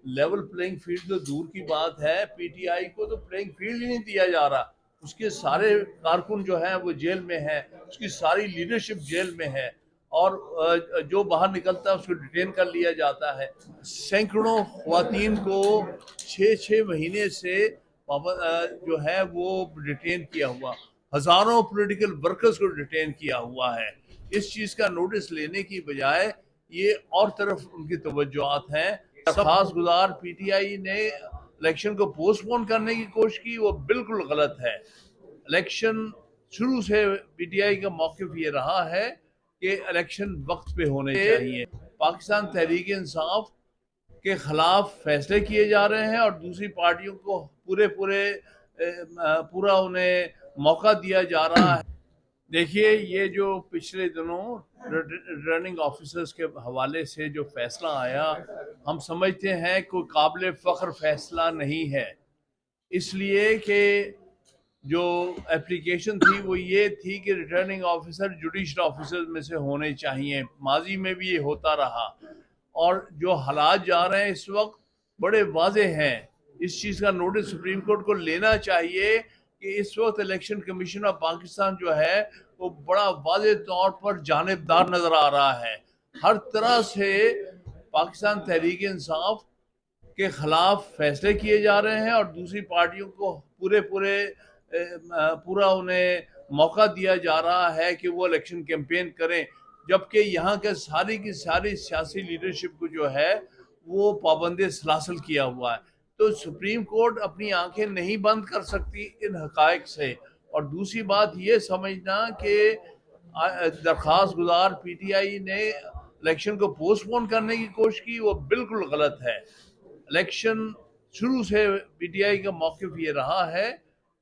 Level playing field तो दूर की बात है, पीटीआई को तो प्लेइंग फील्ड ही नहीं दिया जा रहा। उसके सारे कारकुन जो हैं वो जेल में हैं, उसकी सारी लीडरशिप जेल में है, और जो बाहर निकलता है उसको डिटेन कर लिया जाता है। सैकड़ों ख्वातीन को 6-6 महीने से जो है वो डिटेन किया हुआ, हजारों पॉलिटिकल वर्कर्स को डिटेन किया हुआ है। इस चीज का नोटिस लेने की बजाय ये और तरफ उनकी तवज्जुआत हैं। खास गुजार पीटीआई ने इलेक्शन को पोस्टपोन करने की कोशिश की, वो बिल्कुल गलत है। इलेक्शन शुरू से पीटीआई का मौक़िफ़ ये रहा है कि इलेक्शन वक्त पे होने चाहिए। पाकिस्तान तहरीक इंसाफ के खिलाफ फैसले किए जा रहे हैं और दूसरी पार्टियों को पूरा उन्हें मौका दिया जा रहा है। देखिए, ये जो पिछले दिनों रिटर्निंग ऑफिसर्स के हवाले से जो फैसला आया, हम समझते हैं कोई काबिल फ़ख्र फैसला नहीं है, इसलिए कि जो एप्लीकेशन थी वो ये थी कि रिटर्निंग ऑफिसर जुडिशल ऑफिसर में से होने चाहिए। माजी में भी ये होता रहा, और जो हालात जा रहे हैं इस वक्त बड़े वाजे हैं। इस चीज़ का नोटिस सुप्रीम कोर्ट को लेना चाहिए कि इस वक्त इलेक्शन कमीशन ऑफ पाकिस्तान जो है वो बड़ा वाजे तौर पर जानिबदार नजर आ रहा है। हर तरह से पाकिस्तान तहरीक इंसाफ के खिलाफ फैसले किए जा रहे हैं और दूसरी पार्टियों को पूरा उन्हें मौका दिया जा रहा है कि वो इलेक्शन कैंपेन करें, जबकि यहाँ के सारी की सारी सियासी लीडरशिप को जो है वो पाबंद सलासल किया हुआ है। तो सुप्रीम कोर्ट अपनी आंखें नहीं बंद कर सकती इन हकायक से। और दूसरी बात ये समझना कि दरख्वास्त गुजार पीटीआई ने इलेक्शन को पोस्टपोन करने की कोशिश की, वो बिल्कुल गलत है। इलेक्शन शुरू से पीटीआई का मौक़िफ़ ये रहा है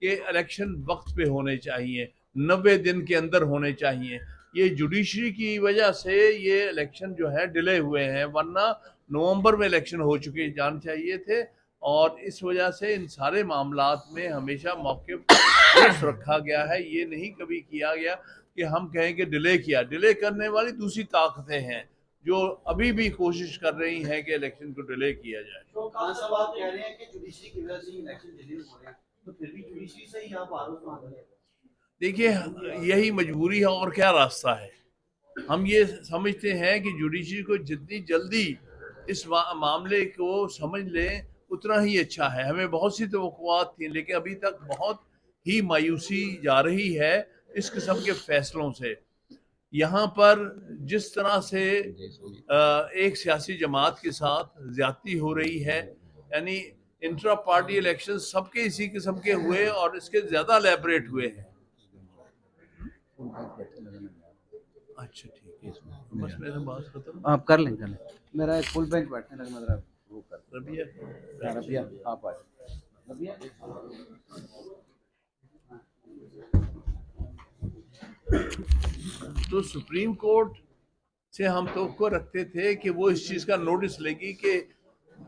कि इलेक्शन वक्त पे होने चाहिए, 90 दिन के अंदर होने चाहिए। ये जुडिशरी की वजह से ये इलेक्शन जो है डिले हुए हैं, वरना नवंबर में इलेक्शन हो चुके जाने चाहिए थे। और इस वजह से इन सारे मामलात में हमेशा मौक़िफ़ रखा गया है। ये नहीं कभी किया गया कि हम कहें कि डिले किया। डिले करने वाली दूसरी ताकतें हैं जो अभी भी कोशिश कर रही हैं कि इलेक्शन को डिले किया जाए। तो खान साहब आप कह रहे हैं कि जुडिशरी की वजह से इलेक्शन डिले हो रहे हैं, तो फिर भी जुडिशरी से ही आप आरोप मान रहे हैं। देखिए, यही मजबूरी है और क्या रास्ता है। हम ये समझते हैं कि जुडिशरी को जितनी जल्दी इस मामले को समझ लें उतना ही अच्छा है। हमें बहुत सी तवक्कुआत थी, लेकिन अभी तक बहुत ही मायूसी जा रही है इस किस्म के फैसलों से। यहाँ पर जिस तरह से एक सियासी जमात के साथ ज्यादती हो रही है, यानी इंट्रा पार्टी इलेक्शन सबके इसी किस्म के हुए और इसके ज्यादा एलेबरेट हुए हैं। अच्छा, ठीक है, बस मेरा बात खत्म। आप कर लें। मेरा एक फुल बेंच बैठने लगा, मतलब वो कर रबिया रबिया आप आए। रबिया तो सुप्रीम कोर्ट से हम तो रखते थे कि वो इस चीज़ का नोटिस लेगी कि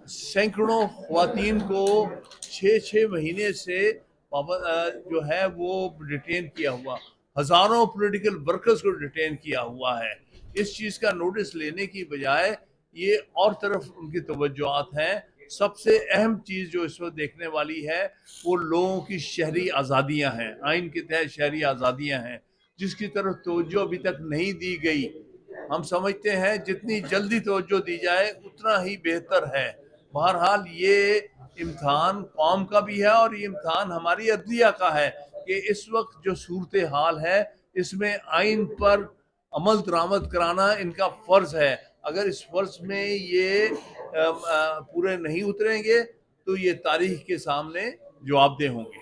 सैकड़ों ख्वातीन को 6-6 महीने से जो है वो डिटेन किया हुआ, हजारों पॉलिटिकल वर्कर्स को डिटेन किया हुआ है। इस चीज़ का नोटिस लेने की बजाय ये और तरफ उनकी तवज्जुआत हैं। सबसे अहम चीज़ जो इस वक्त देखने वाली है वो लोगों की शहरी आज़ादियाँ हैं, आइन के तहत शहरी आज़ादियाँ हैं, जिसकी तरफ तवज्जो अभी तक नहीं दी गई। हम समझते हैं जितनी जल्दी तवज्जो दी जाए उतना ही बेहतर है। बहरहाल ये इम्तहान कौम का भी है और ये इम्तहान हमारी अदलिया का है कि इस वक्त जो सूरत हाल है इसमें आइन पर अमल दरामद कराना इनका फ़र्ज़ है। अगर इस फ़र्ज़ में ये पूरे नहीं उतरेंगे तो ये तारीख के सामने जवाबदेह होंगे।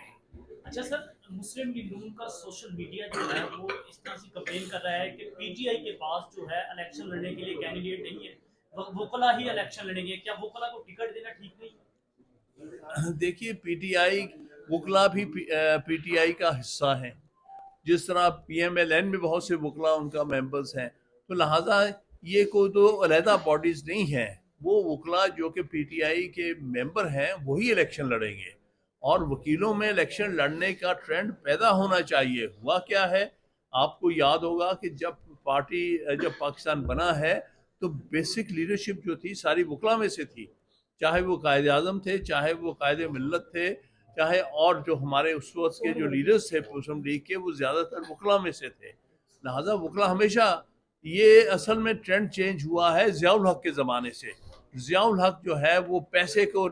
अच्छा सर, मुस्लिम लीग नून का सोशल मीडिया जो है वो इस तरह से कंपेन कर रहा है कि पीटीआई के पास जो है इलेक्शन लड़ने के लिए कैंडिडेट नहीं है, वोकला ही इलेक्शन लड़ेंगे। क्या वोकला को टिकट देना ठीक नहीं? देखिए, पीटीआई वकला भी पीटीआई का हिस्सा है, जिस तरह पीएमएलएन में बहुत से वकला उनका मेंबर्स हैं, तो लिहाजा ये कोई तो अलहदा बॉडीज नहीं है। वो वकला जो कि पीटीआई के मेंबर हैं वही इलेक्शन लड़ेंगे, और वकीलों में इलेक्शन लड़ने का ट्रेंड पैदा होना चाहिए। हुआ क्या है, आपको याद होगा कि जब पाकिस्तान बना है तो बेसिक लीडरशिप जो थी सारी वकला में से थी। चाहे वो कायदे आज़म थे, चाहे वो कायदे मिल्लत थे, चाहे और जो हमारे उस वक्त के जो लीडर्स थे मुस्लिम लीग के, वो ज़्यादातर वकला में से थे। लिहाजा वकला हमेशा, ये असल में ट्रेंड चेंज हुआ है ज़ियाउल हक के ज़माने से। ज़ियाउल हक जो है वो पैसे को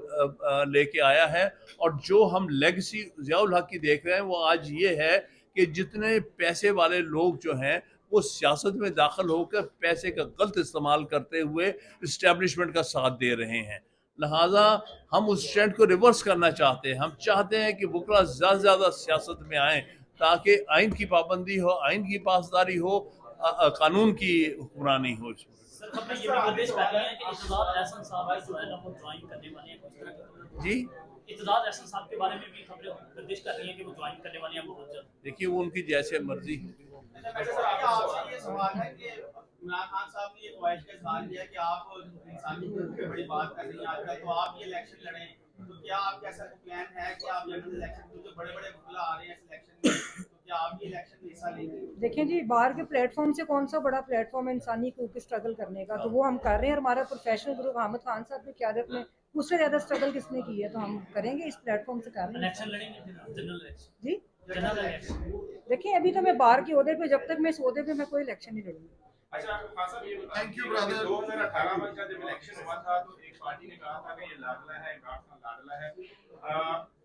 लेके आया है, और जो हम लेगेसी ज़ियाउल हक की देख रहे हैं वो आज ये है कि जितने पैसे वाले लोग जो हैं वो सियासत में दाखिल होकर पैसे का गलत इस्तेमाल करते हुए इस्टेब्लिशमेंट का साथ दे रहे हैं। लिहाजा हम उस ट्रेंड को रिवर्स करना चाहते हैं। हम चाहते हैं कि वकला ज़्यादा से ज़्यादा सियासत में आएँ, ताकि आइन की पाबंदी हो, आइन की पासदारी हो, कानून की हुक्मरानी हो। सर खबरें ये भी निर्देश कर रही हैं कि इत्तेदाद एहसन साहब जो है ना वो ज्वाइन करने वाले हैं, कुछ तरह की जी, इत्तेदाद एहसन साहब के बारे में भी खबरें निर्देश कर रही हैं कि वो ज्वाइन करने वाले हैं बहुत जल्द। देखिए वो उनकी जैसे मर्जी। अच्छा सर, आपसे ये सवाल है कि इमरान खान साहब ने ये ख्वाहिश का इजहार किया कि आप इंसानी हकूक़ पे बड़ी बात कर रही हैं आजकल, तो आप ये इलेक्शन लड़ें, तो क्या आपका ऐसा प्लान है कि आप जनरल इलेक्शन में जो बड़े-बड़े वकला आ रहे हैं इलेक्शन में, तो क्या आप ये इलेक्शन में हिस्सा लेंगे? देखें जी, बाहर के प्लेटफॉर्म से कौन सा बड़ा प्लेटफॉर्म है इंसानी हकूक़ की स्ट्रगल करने का, तो वो हम कर रहे हैं। और हमारा प्रोफेशनल ग्रुप अहमद खान साहब की क़यादत में उससे ज़्यादा स्ट्रगल किसने की है, तो हम करेंगे, इस प्लेटफॉर्म से कर रहे हैं। इलेक्शन लड़ेंगे जनरल इलेक्शन। जी जनरल इलेक्शन। देखिए, अभी तो मैं बाहर के ओहदे पे, जब तक मैं इस ओहदे पे, मैं कोई इलेक्शन नहीं लड़ूंगी। अच्छा खान साहब ये बताएं कि 2018 में जब इलेक्शन हुआ था तो एक पार्टी ने कहा था कि ये लाडला है, इमरान खान लाडला है।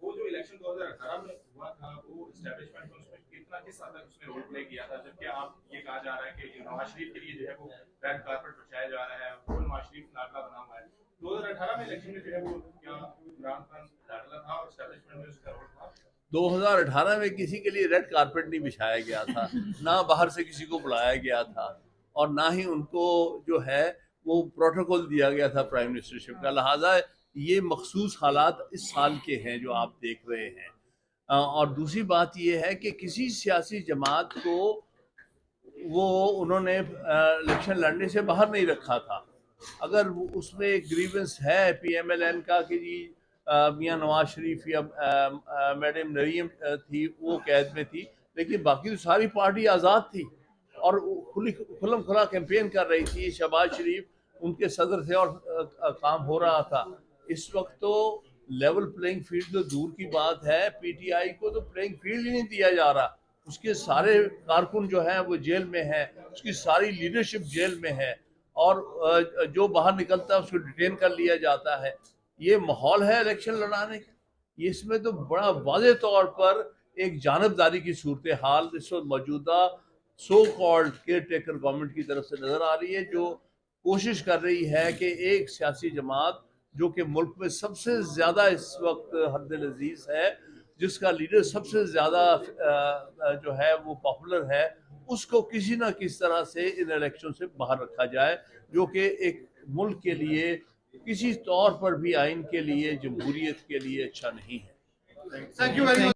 वो जो इलेक्शन 2018 में हुआ था वो एस्टैब्लिशमेंट में उसमें किस हद तक उसने रोल प्ले किया था, जबकि आप ये कहा जा रहा है कि नवाज शरीफ के लिए जो है वो रेड कार्पेट बिछाया जा रहा है, वो नवाज शरीफ लाडला बना हुआ है। 2018 में इलेक्शन में जो है वो क्या इमरान खान लाडला था और एस्टैब्लिशमेंट में उसका रोल था? 2018 में किसी के लिए रेड कारपेट नहीं बिछाया गया था, ना बाहर से किसी को बुलाया गया था, और ना ही उनको जो है वो प्रोटोकॉल दिया गया था प्राइम मिनिस्टरशिप का। लिहाजा ये मखसूस हालात इस साल के हैं जो आप देख रहे हैं। और दूसरी बात ये है कि किसी सियासी जमात को वो उन्होंने इलेक्शन लड़ने से बाहर नहीं रखा था। अगर उसमें एक ग्रीवेंस है PMLN का कि जी मियाँ नवाज शरीफ या मैडम नरीम थी, वो कैद में थी, लेकिन बाकी तो सारी पार्टी आज़ाद थी और खुलम खुला कैंपेन कर रही थी। शहबाज शरीफ उनके सदर थे और काम हो रहा था। इस वक्त तो लेवल प्लेइंग फील्ड तो दूर की बात है, PTI को तो प्लेइंग फील्ड ही नहीं दिया जा रहा। उसके सारे कारकुन जो हैं वो जेल में हैं, उसकी सारी लीडरशिप जेल में है, और जो बाहर निकलता है उसको डिटेन कर लिया जाता है। ये माहौल है इलेक्शन लड़ाने का। ये इसमें तो बड़ा वाज़ेह तौर पर एक जानबदारी की सूरत हाल इस वक्त मौजूदा so called care taker government की तरफ से नज़र आ रही है, जो कोशिश कर रही है कि एक सियासी जमात जो कि मुल्क में सबसे ज़्यादा इस वक्त हद अजीज है, जिसका लीडर सबसे ज़्यादा जो है वो पॉपुलर है, उसको किसी ना किसी तरह से इन इलेक्शन से बाहर रखा जाए, जो कि एक मुल्क के लिए किसी तौर पर भी आइन के लिए, जमहूरियत के लिए अच्छा नहीं है। Thank you very much.